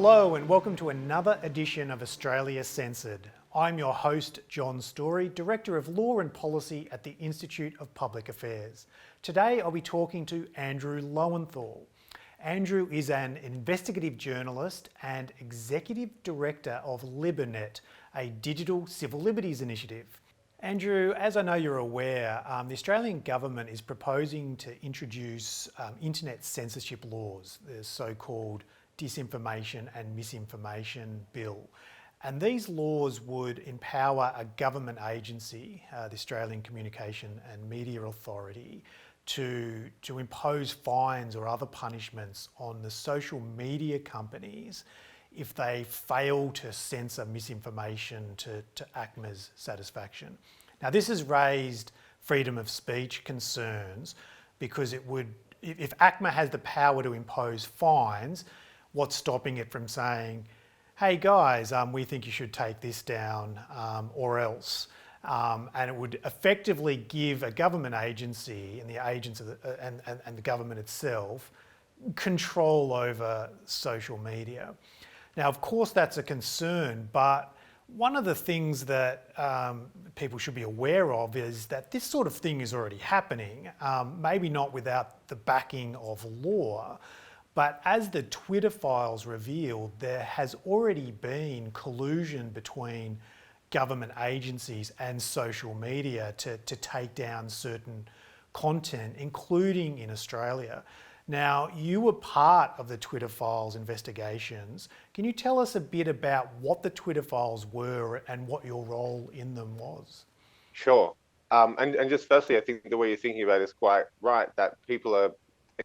Hello and welcome to another edition of Australia Censored. I'm your host, John Storey, Director of Law and Policy at the Institute of Public Affairs. Today I'll be talking to Andrew Lowenthal. Andrew is an investigative journalist and Executive Director of liber-net, a digital civil liberties initiative. Andrew, as I know you're aware, the Australian government is proposing to introduce internet censorship laws, the so-called Disinformation and Misinformation Bill. And these laws would empower a government agency, the Australian Communication and Media Authority, to impose fines or other punishments on the social media companies if they fail to censor misinformation to ACMA's satisfaction. Now, this has raised freedom of speech concerns because it would, if ACMA has the power to impose fines, what's stopping it from saying, hey guys, we think you should take this down or else? And it would effectively give a government agency and the agents of and the government itself control over social media. Now, of course, that's a concern, but one of the things that people should be aware of is that this sort of thing is already happening, maybe not without the backing of law, but as the Twitter files revealed, there has already been collusion between government agencies and social media to take down certain content, including in Australia. Now, you were part of the Twitter files investigations. Can you tell us a bit about what the Twitter files were and what your role in them was? Sure. And just firstly, I think the way you're thinking about it is quite right, that people are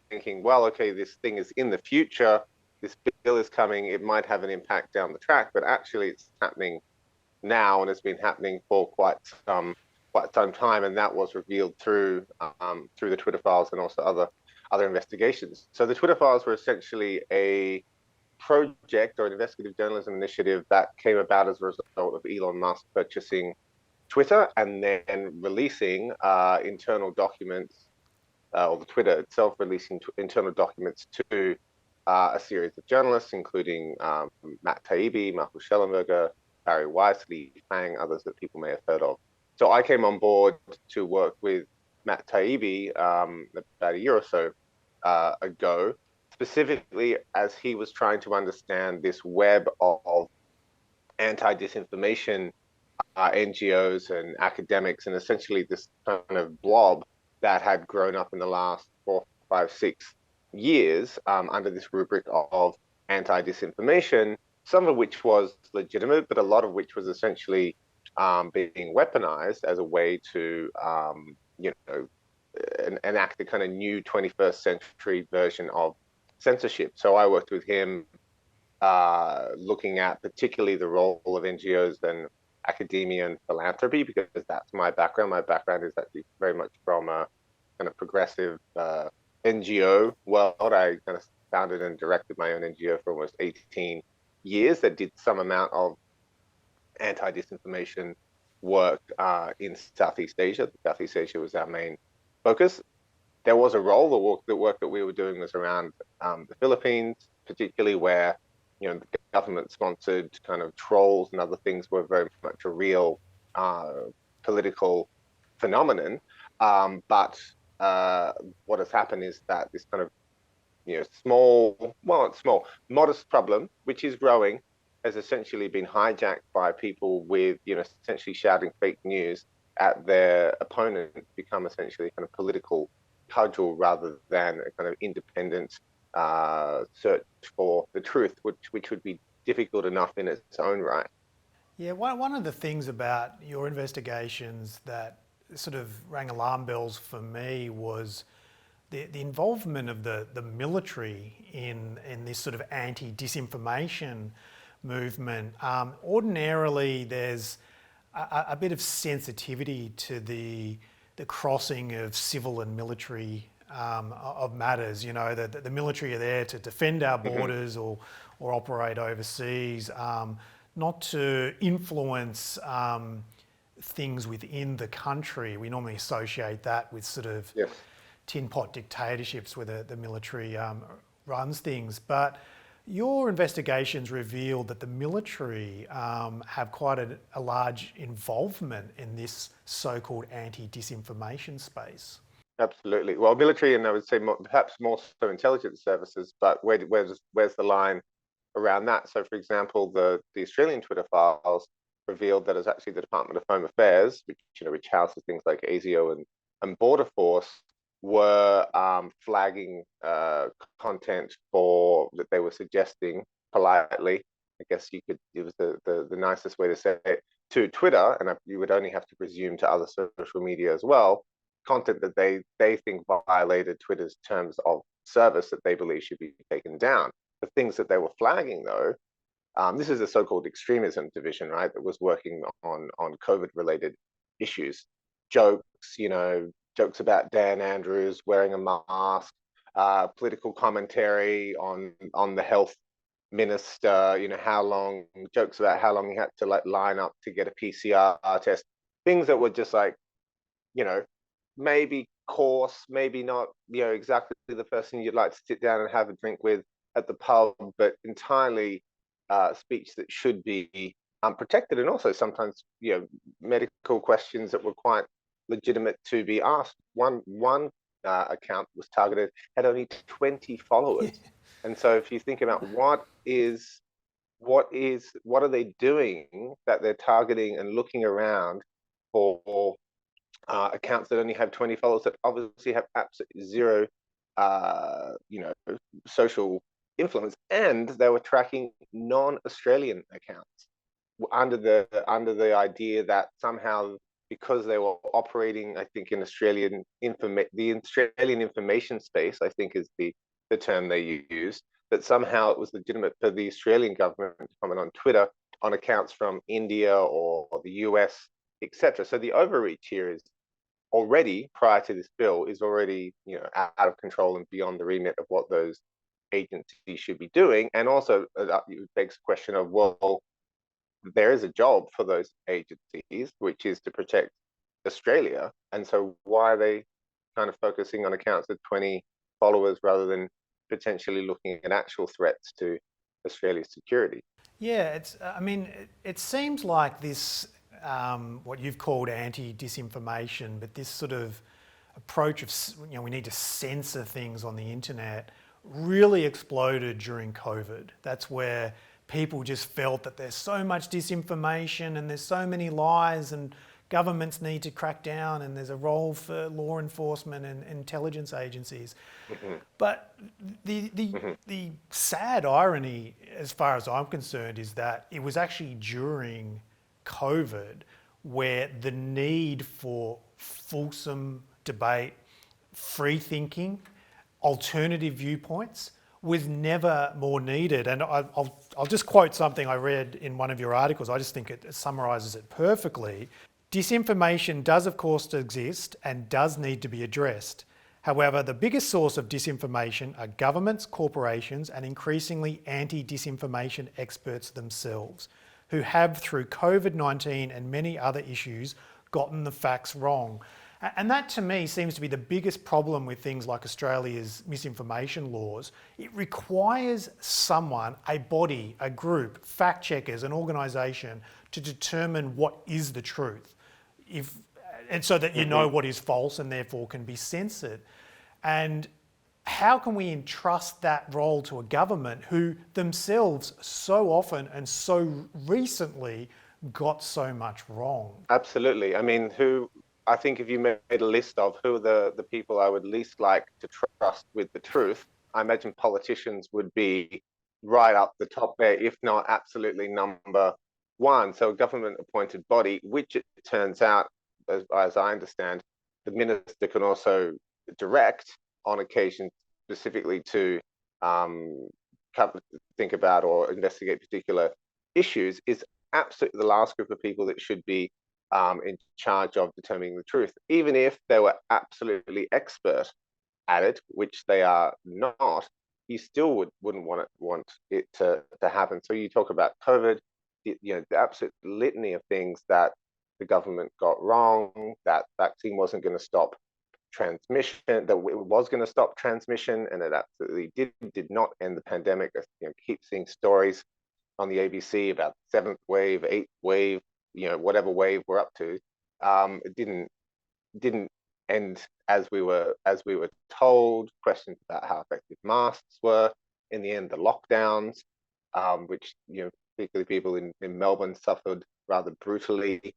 thinking, well, okay, this thing is in the future, this bill is coming, it might have an impact down the track, but actually it's happening now and it's been happening for quite some time, and that was revealed through the Twitter files and also other investigations. So the Twitter files were essentially a project or an investigative journalism initiative that came about as a result of Elon Musk purchasing Twitter and then releasing internal documents, or the Twitter itself releasing internal documents to a series of journalists, including Matt Taibbi, Michael Shellenberger, Barry Weiss, Lee Fang, others that people may have heard of. So I came on board to work with Matt Taibbi about a year or so ago, specifically as he was trying to understand this web of anti-disinformation NGOs and academics, and essentially this kind of blob that had grown up in the last 4, 5, 6 years under this rubric of anti-disinformation, some of which was legitimate, but a lot of which was essentially being weaponized as a way to, enact a kind of new 21st century version of censorship. So I worked with him looking at particularly the role of NGOs and academia and philanthropy, because that's my background. My background is actually very much from a kind of progressive NGO world. I kind of founded and directed my own NGO for almost 18 years that did some amount of anti-disinformation work in Southeast Asia. Southeast Asia was our main focus. There was a role, the work that we were doing was around the Philippines, particularly where the government-sponsored kind of trolls and other things were very much a real political phenomenon. But what has happened is that this kind of modest problem, which is growing, has essentially been hijacked by people with essentially shouting fake news at their opponent, become essentially kind of political cudgel rather than a kind of independent search for the truth, which would be difficult enough in its own right. Yeah, one of the things about your investigations that sort of rang alarm bells for me was the involvement of the military in this sort of anti-disinformation movement. Ordinarily, there's a bit of sensitivity to the crossing of civil and military of matters. The military are there to defend our borders or operate overseas, not to influence things within the country. We normally associate that with sort of tin pot dictatorships where the military runs things. But Your investigations revealed that the military have quite a large involvement in this so-called anti-disinformation space. Absolutely. Well, military, and I would say perhaps more so intelligence services, but where's the line around that? So, for example, the Australian Twitter files revealed that it's actually the Department of Home Affairs, which houses things like ASIO and Border Force, were flagging content for that they were suggesting politely. I guess it was the nicest way to say it, to Twitter, and you would only have to presume to other social media as well, content that they think violated Twitter's terms of service that they believe should be taken down. The things that they were flagging, though, this is a so-called extremism division, right, that was working on COVID-related issues, jokes, jokes about Dan Andrews wearing a mask, political commentary on the health minister, jokes about how long he had to line up to get a PCR test, things that were just like, you know, maybe coarse, maybe not, exactly the person you'd like to sit down and have a drink with at the pub, but entirely speech that should be protected, and also sometimes, medical questions that were quite legitimate to be asked. One account was targeted, had only 20 followers, and so if you think about what are they doing that they're targeting and looking around for accounts that only have 20 followers that obviously have absolutely zero, social influence, and they were tracking non-Australian accounts under the idea that somehow, because they were operating, I think, in the Australian information space, I think is the term they used, that somehow it was legitimate for the Australian government to comment on Twitter on accounts from India or the US, etc. So the overreach here is already, prior to this bill, is already, out of control and beyond the remit of what those agencies should be doing. And also it begs the question of, well, there is a job for those agencies, which is to protect Australia. And so why are they kind of focusing on accounts of 20 followers rather than potentially looking at actual threats to Australia's security? Yeah, it seems like this, what you've called anti-disinformation, but this sort of approach of, we need to censor things on the internet really exploded during COVID. That's where people just felt that there's so much disinformation and there's so many lies and governments need to crack down and there's a role for law enforcement and intelligence agencies. Mm-hmm. But the sad irony, as far as I'm concerned, is that it was actually during COVID where the need for fulsome debate, free thinking, alternative viewpoints was never more needed. And I'll just quote something I read in one of your articles. I just think it summarises it perfectly. Disinformation does, of course, exist and does need to be addressed. However, the biggest source of disinformation are governments, corporations, and increasingly anti-disinformation experts themselves, who have, through COVID-19 and many other issues, gotten the facts wrong. And that, to me, seems to be the biggest problem with things like Australia's misinformation laws. It requires someone, a body, a group, fact checkers, an organisation, to determine what is the truth, and so that you know what is false and therefore can be censored. And how can we entrust that role to a government who themselves so often and so recently got so much wrong? Absolutely. I think if you made a list of who are the people I would least like to trust with the truth, I imagine politicians would be right up the top there, if not absolutely number one. So a government appointed body, which it turns out, as I understand, the minister can also direct on occasion, specifically to think about or investigate particular issues, is absolutely the last group of people that should be in charge of determining the truth, even if they were absolutely expert at it, which they are not. You still wouldn't want it to happen. So you talk about COVID, the absolute litany of things that the government got wrong, that vaccine wasn't going to stop transmission, that it was going to stop transmission, and it absolutely did not end the pandemic. I keep seeing stories on the ABC about seventh wave, eighth wave, whatever wave we're up to. It didn't end as we were told. Questions about how effective masks were. In the end, the lockdowns, which particularly people in Melbourne suffered rather brutally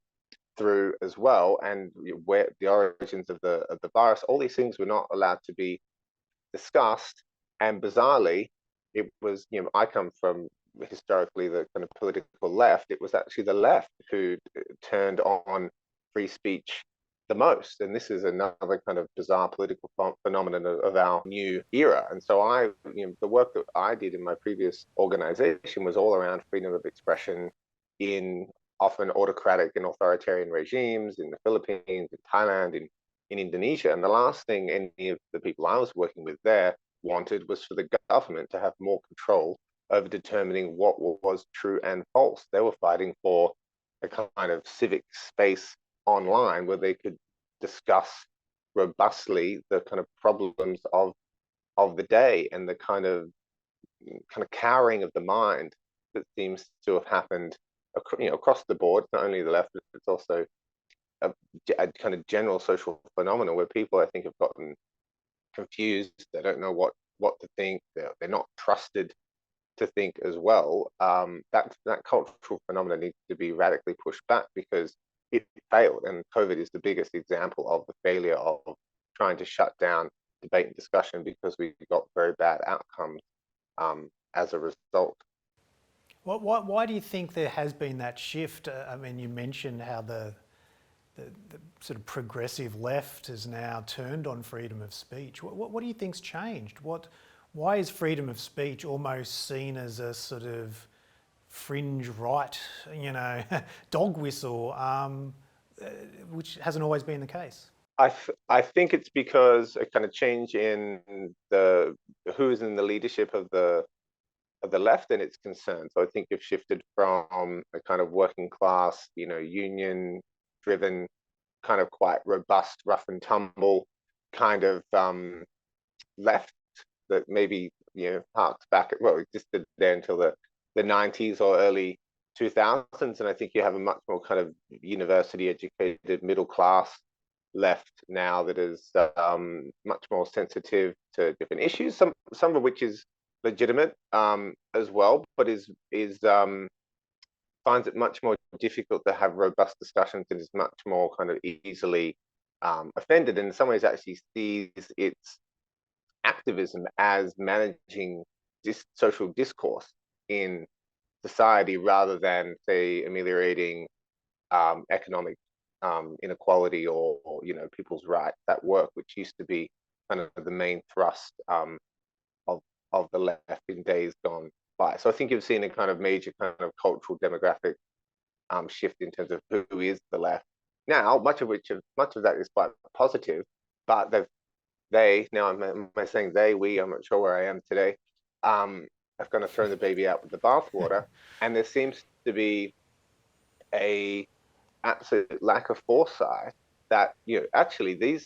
through as well, and where the origins of the virus. All these things were not allowed to be discussed, and bizarrely, it was I come from historically the kind of political left. It was actually the left who turned on free speech the most, and this is another kind of bizarre political phenomenon of our new era. And so the work that I did in my previous organization was all around freedom of expression in often autocratic and authoritarian regimes in the Philippines, in Thailand, in Indonesia. And the last thing any of the people I was working with there wanted was for the government to have more control over determining what was true and false. They were fighting for a kind of civic space online where they could discuss robustly the kind of problems of the day and the kind of cowering of the mind that seems to have happened across the board. Not only the left, but it's also a kind of general social phenomenon where people, I think, have gotten confused. They don't know what to think. They're not trusted to think as well. That cultural phenomenon needs to be radically pushed back because it failed, and COVID is the biggest example of the failure of trying to shut down debate and discussion because we got very bad outcomes as a result. Why do you think there has been that shift? I mean, you mentioned how the sort of progressive left has now turned on freedom of speech. What do you think's changed? Why is freedom of speech almost seen as a sort of fringe right, dog whistle, which hasn't always been the case? I think it's because a kind of change in who's in the leadership of the left and its concerns. So I think you've shifted from a kind of working class, union driven, kind of quite robust, rough and tumble kind of left that maybe harks back at existed there until the 90s or early 2000s, and I think you have a much more kind of university educated middle class left now that is much more sensitive to different issues, some of which is legitimate as well, but is finds it much more difficult to have robust discussions and is much more kind of easily offended, and in some ways actually sees its activism as managing this social discourse in society rather than, say, ameliorating economic inequality or people's rights at work, which used to be kind of the main thrust of the left in days gone by. So I think you've seen a kind of major kind of cultural demographic shift in terms of who is the left now. Much of that is quite positive, but now am I saying we? I'm not sure where I am today. I've kind of thrown the baby out with the bathwater, and there seems to be a absolute lack of foresight that actually the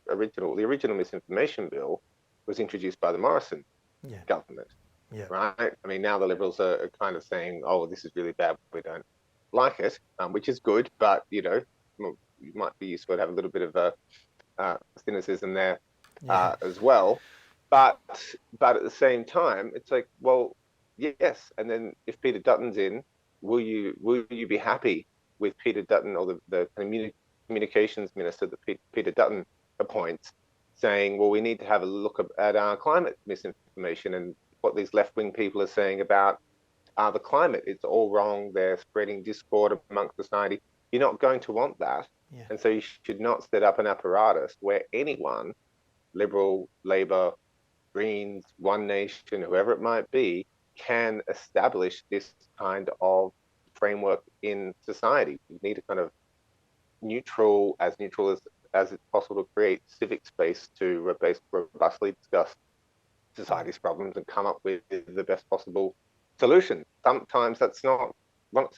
original Misinformation Bill was introduced by the Morrison government, right? I mean, now the Liberals are kind of saying, "Oh, this is really bad. We don't like it," which is good, but it might be useful to have a little bit of cynicism there as well. But at the same time, it's like, well, yes. And then if Peter Dutton's in, will you be happy with Peter Dutton or the communications minister that Peter Dutton appoints, saying, well, we need to have a look at our climate misinformation and what these left-wing people are saying about the climate. It's all wrong. They're spreading discord amongst society. You're not going to want that. Yeah. And so you should not set up an apparatus where anyone, Liberal, Labor, Greens, One Nation, whoever it might be, can establish this kind of framework in society. You need a kind of neutral as it's possible to create civic space to robustly discuss society's problems and come up with the best possible solution. Sometimes that's not, well,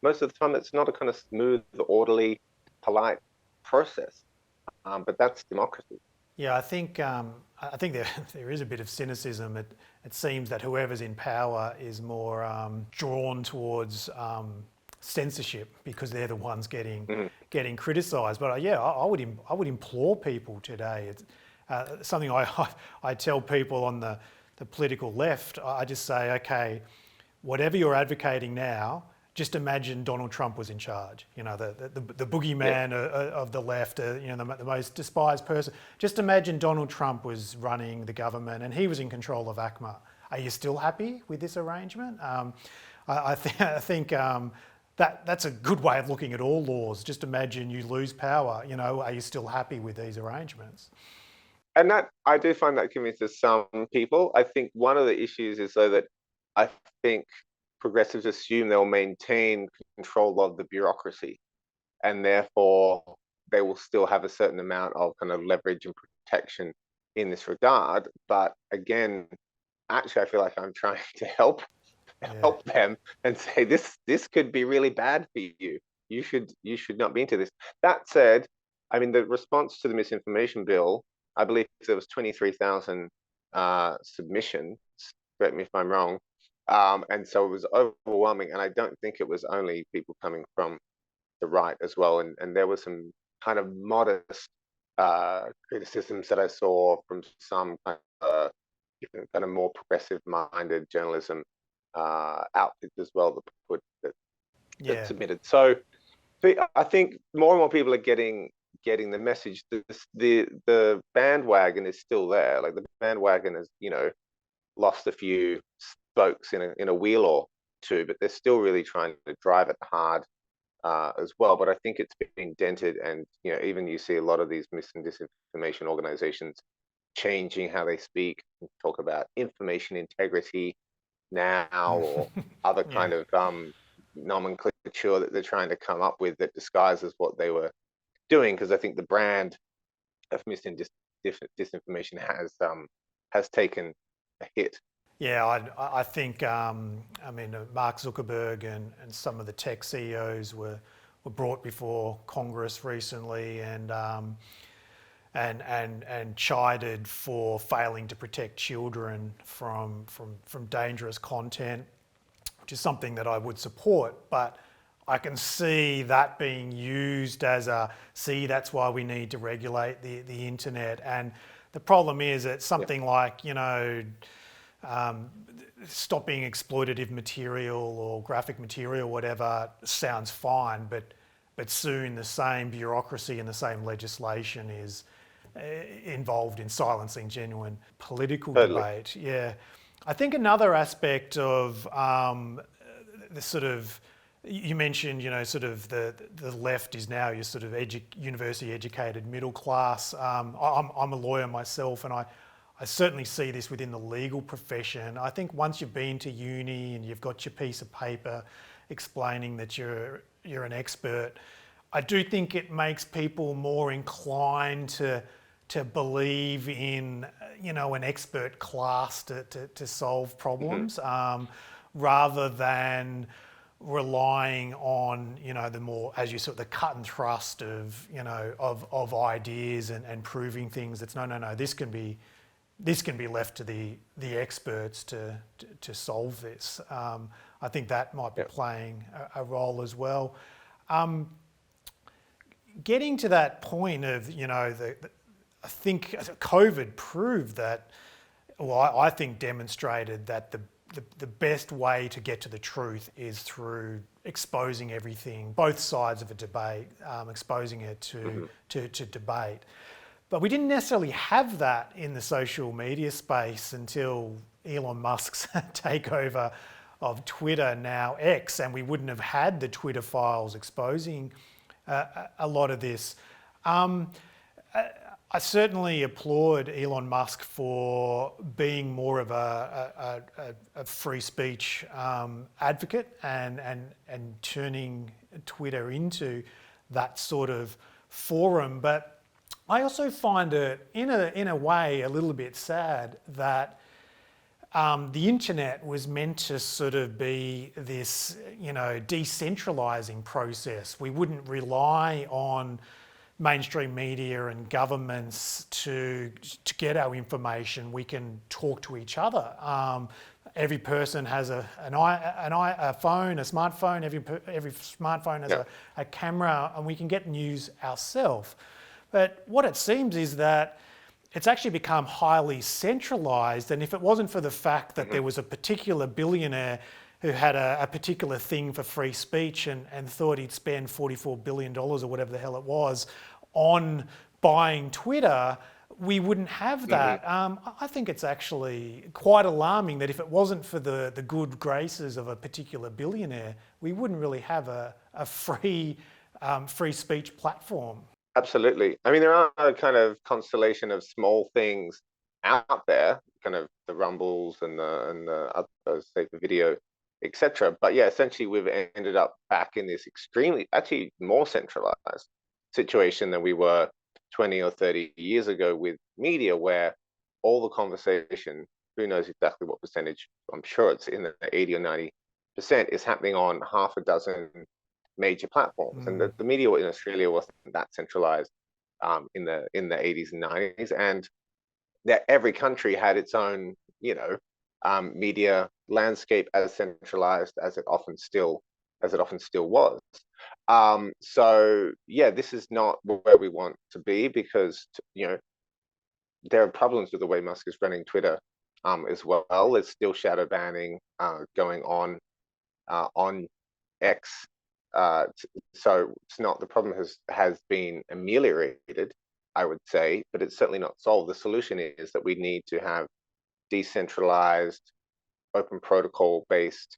most of the time it's not a kind of smooth, orderly, polite process. But that's democracy. Yeah, I think there is a bit of cynicism. It seems that whoever's in power is more drawn towards censorship because they're the ones getting criticised. But yeah, I would implore people today. It's something I tell people on the political left. I just say, okay, whatever you're advocating now, just imagine Donald Trump was in charge. You know, the boogeyman of the left, you know, the most despised person. Just imagine Donald Trump was running the government and he was in control of ACMA. Are you still happy with this arrangement? I think that's a good way of looking at all laws. Just imagine you lose power. You know, are you still happy with these arrangements? And that I do find that convinces some people. I think one of the issues is though that I think progressives assume they'll maintain control of the bureaucracy, and therefore they will still have a certain amount of kind of leverage and protection in this regard. But again, actually, I feel like I'm trying to Yeah. help them and say this could be really bad for you. You should not be into this. That said, I mean the response to the misinformation bill, I believe there was 23,000 submissions. Correct me if I'm wrong. And so it was overwhelming, and I don't think it was only people coming from the right as well. And there was some kind of modest criticisms that I saw from some kind of more progressive-minded journalism outfits as well that Yeah. submitted. So I think more and more people are getting the message. The bandwagon is still there. Like the bandwagon has, you know, lost a few spokes in a wheel or two, but they're still really trying to drive it hard as well. But I think it's been dented, and you know, even you see a lot of these mis and disinformation organizations changing how they speak and talk about information integrity now, or other Yeah. kind of nomenclature that they're trying to come up with that disguises what they were doing. Because I think the brand of mis and disinformation has taken a hit. Yeah, I think, I mean, Mark Zuckerberg and some of the tech CEOs were brought before Congress recently and chided for failing to protect children from dangerous content, which is something that I would support. But I can see that being used as that's why we need to regulate the internet. And the problem is that something like, you know, stopping exploitative material or graphic material, whatever, sounds fine, but soon the same bureaucracy and the same legislation is involved in silencing genuine political Totally. debate. Yeah, I think another aspect of the sort of, you mentioned, you know, sort of the left is now your sort of university educated middle class. I'm a lawyer myself, and I certainly see this within the legal profession. I think once you've been to uni and you've got your piece of paper explaining that you're an expert, I do think it makes people more inclined to believe in, you know, an expert class to solve problems, rather than relying on, you know, the more, as you said, the cut and thrust of, you know, of ideas and proving things. That's no, this can be left to the experts to solve this. I think that might be playing a role as well. Getting to that point of, you know, I think COVID proved that, well, I think demonstrated that the best way to get to the truth is through exposing everything, both sides of a debate, exposing it to debate. But we didn't necessarily have that in the social media space until Elon Musk's takeover of Twitter, now X, and we wouldn't have had the Twitter files exposing a lot of this. I certainly applaud Elon Musk for being more of a free speech advocate and turning Twitter into that sort of forum. But I also find it, in a way, a little bit sad that the internet was meant to sort of be this, you know, decentralizing process. We wouldn't rely on mainstream media and governments to get our information. We can talk to each other. Every person has a phone, a smartphone. Every smartphone has a camera, and we can get news ourselves. But what it seems is that it's actually become highly centralised. And if it wasn't for the fact that there was a particular billionaire who had a particular thing for free speech and thought he'd spend $44 billion or whatever the hell it was on buying Twitter, we wouldn't have that. I think it's actually quite alarming that if it wasn't for the good graces of a particular billionaire, we wouldn't really have a free speech platform. Absolutely. I mean, there are a kind of constellation of small things out there, kind of the Rumbles and the others, say for video, etc. But yeah, essentially we've ended up back in this extremely, actually more centralized situation than we were 20 or 30 years ago with media, where all the conversation, who knows exactly what percentage, I'm sure it's in the 80 or 90%, is happening on half a dozen major platforms. And the media in Australia wasn't that centralized in the 80s and 90s, and that every country had its own, media landscape as centralized as it often still was. So yeah, this is not where we want to be, because there are problems with the way Musk is running Twitter as well. There's still shadow banning going on X. So it's not, the problem has been ameliorated, I would say, but it's certainly not solved. The solution is that we need to have decentralized, open protocol based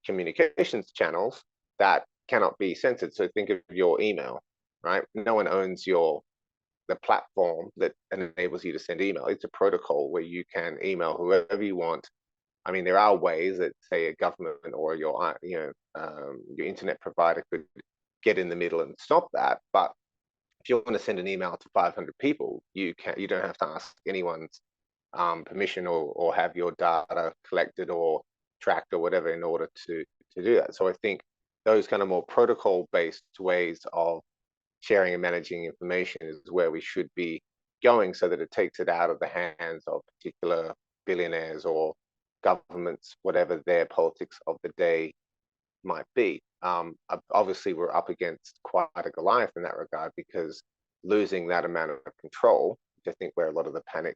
communications channels that cannot be censored. So think of your email, right? No one owns the platform that enables you to send email. It's a protocol where you can email whoever you want. I mean, there are ways that, say, a government or your internet provider could get in the middle and stop that. But if you want to send an email to 500 people, you don't have to ask anyone's permission or have your data collected or tracked or whatever in order to do that. So I think those kind of more protocol-based ways of sharing and managing information is where we should be going, so that it takes it out of the hands of particular billionaires or governments, whatever their politics of the day might be. Obviously, we're up against quite a Goliath in that regard, because losing that amount of control, which I think where a lot of the panic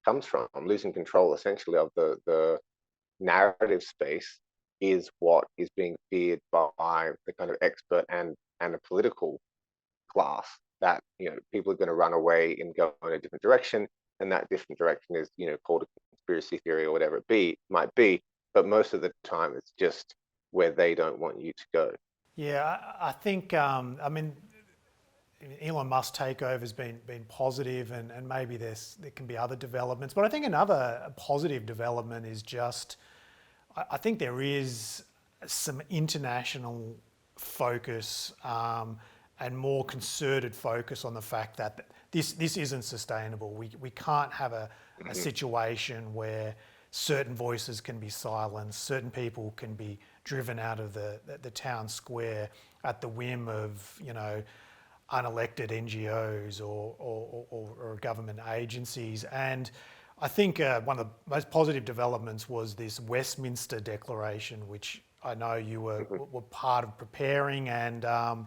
comes from, losing control essentially of the narrative space, is what is being feared by the kind of expert and a political class, that people are going to run away and go in a different direction, and that different direction is called a conspiracy theory or whatever it might be, but most of the time it's just where they don't want you to go. Yeah, I think I mean, Elon Musk takeover has been positive, and maybe there can be other developments, but I think another positive development is just, I think there is some international focus and more concerted focus on the fact that this isn't sustainable. We can't have a situation where certain voices can be silenced, certain people can be driven out of the town square at the whim of unelected NGOs or government agencies. And I think one of the most positive developments was this Westminster Declaration, which I know you were part of preparing and are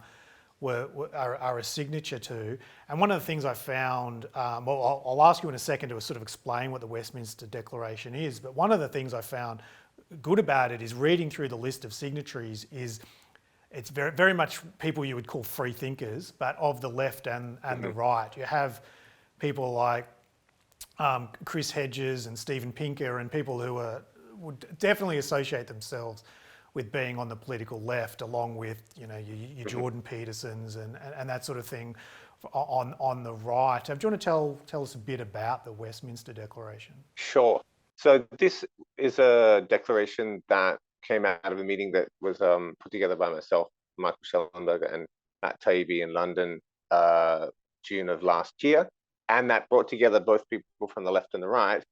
a signature to. And one of the things I found, well, I'll ask you in a second to sort of explain what the Westminster Declaration is, but one of the things I found good about it is reading through the list of signatories is it's very, very much people you would call free thinkers, but of the left and the right. You have people like Chris Hedges and Steven Pinker, and people who would definitely associate themselves with being on the political left, along with your Jordan Petersons and that sort of thing on the right. Do you want to tell us a bit about the Westminster Declaration? Sure. So this is a declaration that came out of a meeting that was put together by myself, Michael Schellenberger, and Matt Taibbi in London, June of last year, and that brought together both people from the left and the right,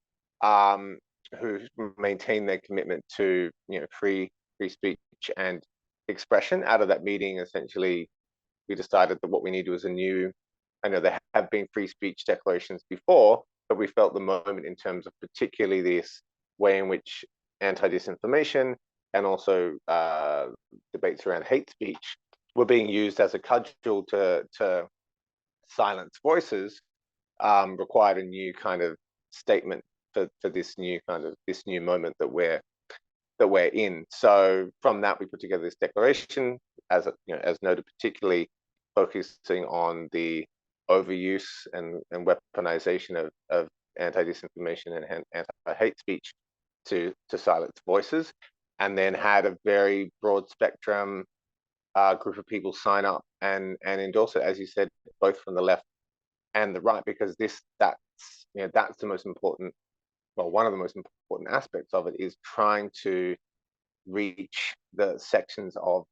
who maintain their commitment to free speech and expression. Out of that meeting, essentially, we decided that what we needed was a new I know there have been free speech declarations before, but we felt the moment in terms of particularly this way in which anti-disinformation and also debates around hate speech were being used as a cudgel to silence voices, required a new kind of statement for this new moment that we're in. So from that, we put together this declaration, as as noted, particularly focusing on the overuse and weaponization of anti-disinformation and anti-hate speech to silence voices, and then had a very broad spectrum group of people sign up and endorse it, as you said, both from the left and the right, because that's the most important, well, one of the most important aspects of it is trying to reach the sections of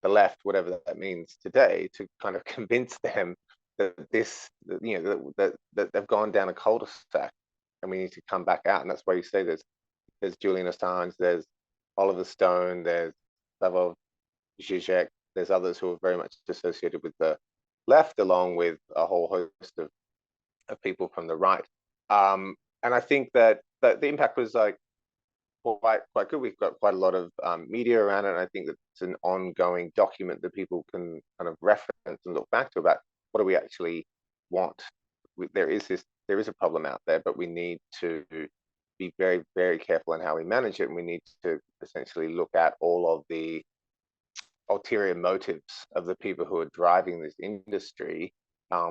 the left, whatever that means today, to kind of convince them that that they've gone down a cul-de-sac and we need to come back out. And that's why you say there's Julian Assange, there's Oliver Stone, there's Slavoj Žižek, there's others who are very much associated with the left, along with a whole host of people from the right. And I think that the impact was like quite good. We've got quite a lot of media around it, and I think that it's an ongoing document that people can kind of reference and look back to about what do we actually want. There is a problem out there, but we need to be very, very careful in how we manage it, and we need to essentially look at all of the ulterior motives of the people who are driving this industry,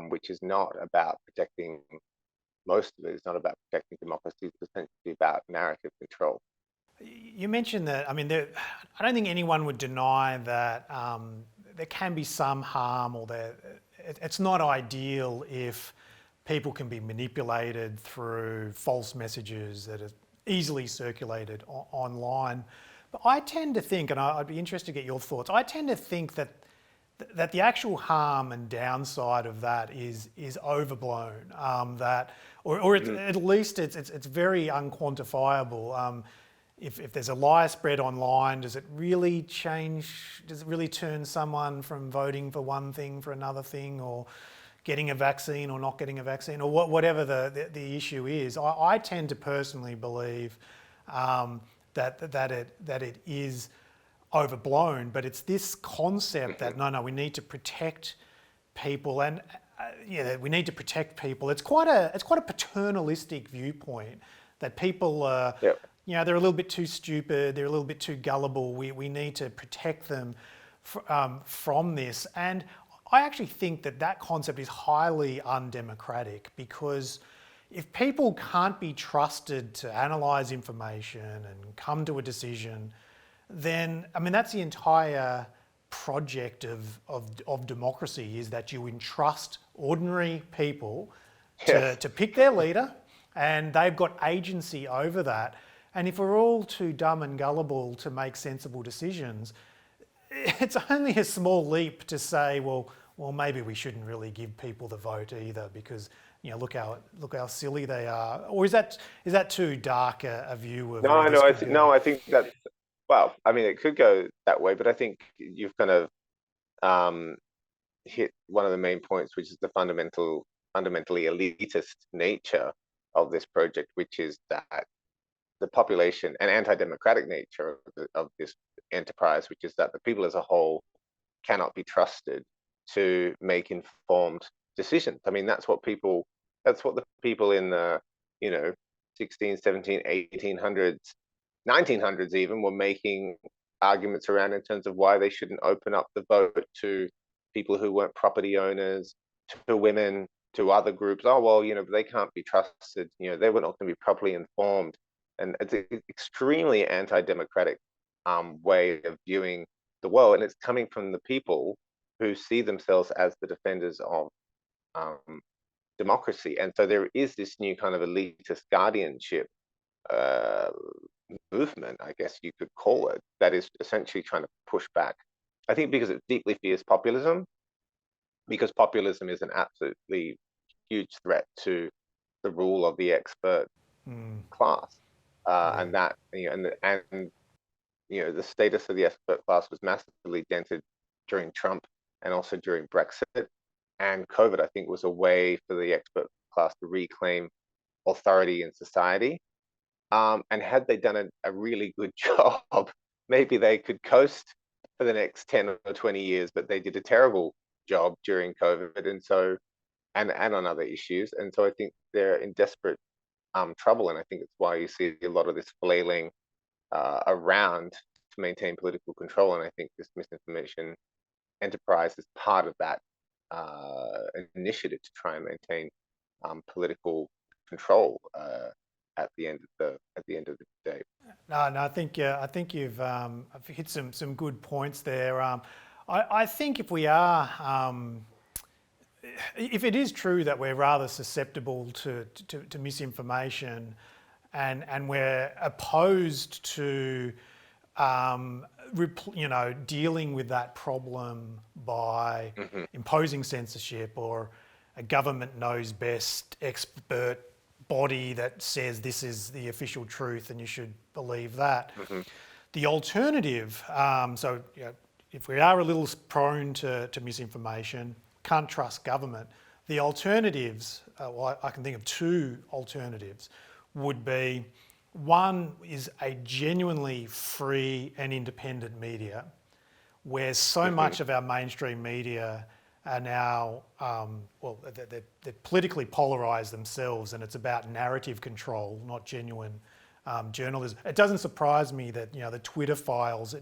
which is not about protecting, most of it is not about protecting democracy, it's essentially about narrative control. You mentioned that, I mean, I don't think anyone would deny that there can be some harm, or it's not ideal if people can be manipulated through false messages that are easily circulated online. But I tend to think, and I'd be interested to get your thoughts, I tend to think that the actual harm and downside of that is overblown. Or at least it's very unquantifiable. If there's a lie spread online, does it really change? Does it really turn someone from voting for one thing for another thing, or getting a vaccine or not getting a vaccine, or whatever the issue is? I tend to personally believe that it is overblown, but it's this concept that no, we need to protect people, and we need to protect people. It's quite a paternalistic viewpoint that people Yep. they're a little bit too stupid, they're a little bit too gullible. We need to protect them from this, and I actually think that concept is highly undemocratic, because if people can't be trusted to analyse information and come to a decision, then, I mean, that's the entire project of democracy, is that you entrust ordinary people to pick their leader, and they've got agency over that. And if we're all too dumb and gullible to make sensible decisions, it's only a small leap to say, well, maybe we shouldn't really give people the vote either, because look how silly they are. Or is that too dark a view of where this could go? I think that, well, I mean, it could go that way, but I think you've kind of hit one of the main points, which is the fundamentally elitist nature of this project, which is that the population and anti-democratic nature of this enterprise, which is that the people as a whole cannot be trusted to make informed decisions. I mean, that's what the people in the 16, 17, 1800s, 1900s even were making arguments around in terms of why they shouldn't open up the vote to people who weren't property owners, to women, to other groups. Oh, well, they can't be trusted. They were not going to be properly informed. And it's an extremely anti-democratic way of viewing the world. And it's coming from the people who see themselves as the defenders of democracy. And so there is this new kind of elitist guardianship movement, I guess you could call it, that is essentially trying to push back. I think because it deeply fears populism, because populism is an absolutely huge threat to the rule of the expert class, and that the status of the expert class was massively dented during Trump and also during Brexit. And COVID, I think, was a way for the expert class to reclaim authority in society. And had they done a really good job, maybe they could coast for the next 10 or 20 years, but they did a terrible job during COVID, and so and on other issues. And so I think they're in desperate trouble, and I think it's why you see a lot of this flailing around to maintain political control. And I think this misinformation enterprise is part of that initiative to try and maintain political control at the end of the day. No, I think you've hit some good points there. I think if it is true that we're rather susceptible to misinformation, and we're opposed to dealing with that problem by imposing censorship or a government knows best expert body that says this is the official truth and you should believe that. The alternative, if we are a little prone to misinformation, can't trust government, the alternatives, I can think of two alternatives, would be: one is a genuinely free and independent media, where so much of our mainstream media are now, they're politically polarised themselves, and it's about narrative control, not genuine journalism. It doesn't surprise me that the Twitter files,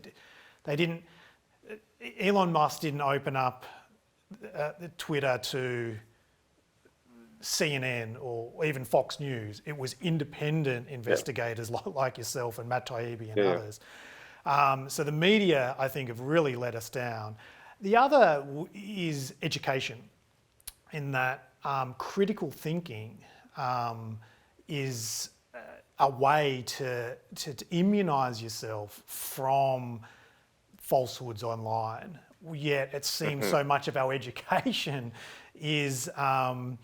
Elon Musk didn't open up the Twitter to CNN or even Fox News. It was independent investigators like yourself and Matt Taibbi and others. So the media, I think, have really let us down. The other is education, in that critical thinking is a way to immunise yourself from falsehoods online. Yet it seems so much of our education is about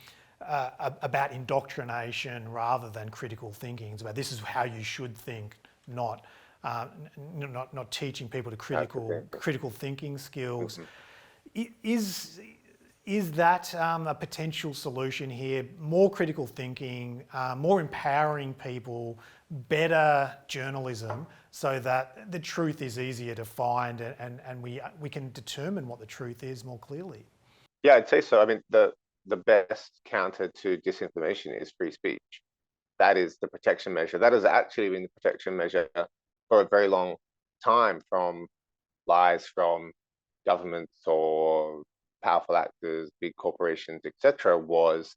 indoctrination rather than critical thinking. It's about this is how you should think, not teaching people to critical thinking skills. Is that a potential solution here? More critical thinking, more empowering people, better journalism, so that the truth is easier to find and we can determine what the truth is more clearly. Yeah, I'd say so. I mean, the best counter to disinformation is free speech. That is the protection measure. That has actually been the protection measure for a very long time from lies from governments or powerful actors, big corporations, etc. Was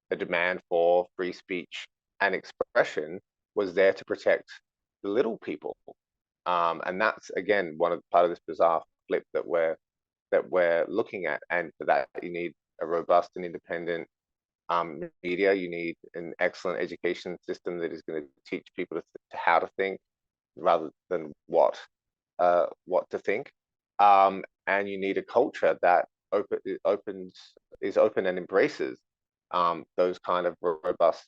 the demand for free speech and expression was there to protect the little people. And that's, again, part of this bizarre flip that we're looking at. And for that, you need a robust and independent media. You need an excellent education system that is going to teach people to how to think rather than what to think. And you need a culture that is open and embraces those kind of robust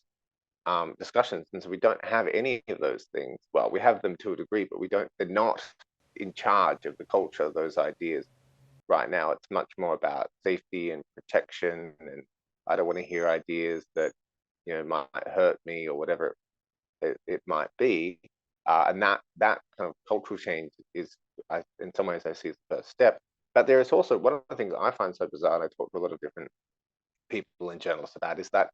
discussions. And so we don't have any of those things. Well, we have them to a degree, but they're not in charge of the culture of those ideas right now. It's much more about safety and protection, and I don't want to hear ideas that might hurt me or whatever it might be. And that kind of cultural change is, in some ways, I see as the first step. But there is also one of the things that I find so bizarre, and I talk to a lot of different people and journalists about, is that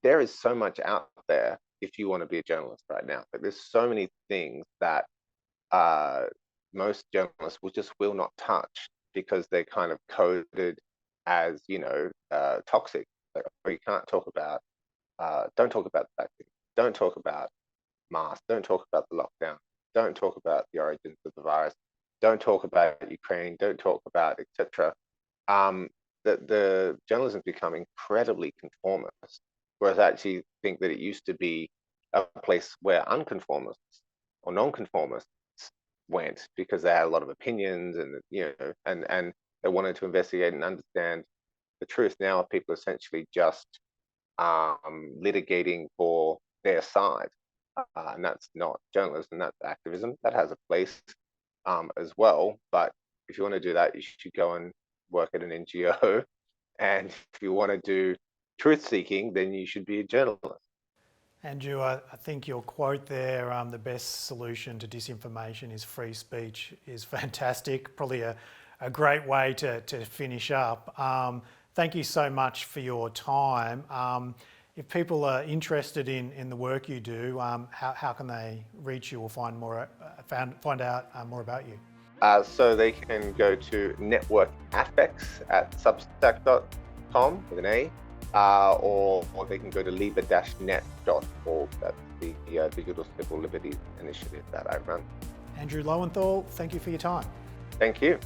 there is so much out there if you want to be a journalist right now. Like, there's so many things that most journalists will not touch because they're kind of coded as toxic. Like, you can't talk about, don't talk about the vaccine, don't talk about masks, don't talk about the lockdown, don't talk about the origins of the virus, don't talk about Ukraine, don't talk about etc. The journalism has become incredibly conformist, whereas I actually think that it used to be a place where unconformists or non-conformists went, because they had a lot of opinions and and they wanted to investigate and understand the truth. Now people are essentially just litigating for their side, and that's not journalism. That's activism. That has a place as well. But if you want to do that, you should go and work at an NGO And if you want to do truth seeking, then you should be a journalist. Andrew, I think your quote there, the best solution to disinformation is free speech, is fantastic. Probably a great way to finish up. Thank you so much for your time. If people are interested in the work you do, how can they reach you or find out more about you? So they can go to Network Affects at substack.com with an A, or they can go to liber-net.org. That's the Digital Civil Liberties initiative that I run. Andrew Lowenthal, thank you for your time. Thank you.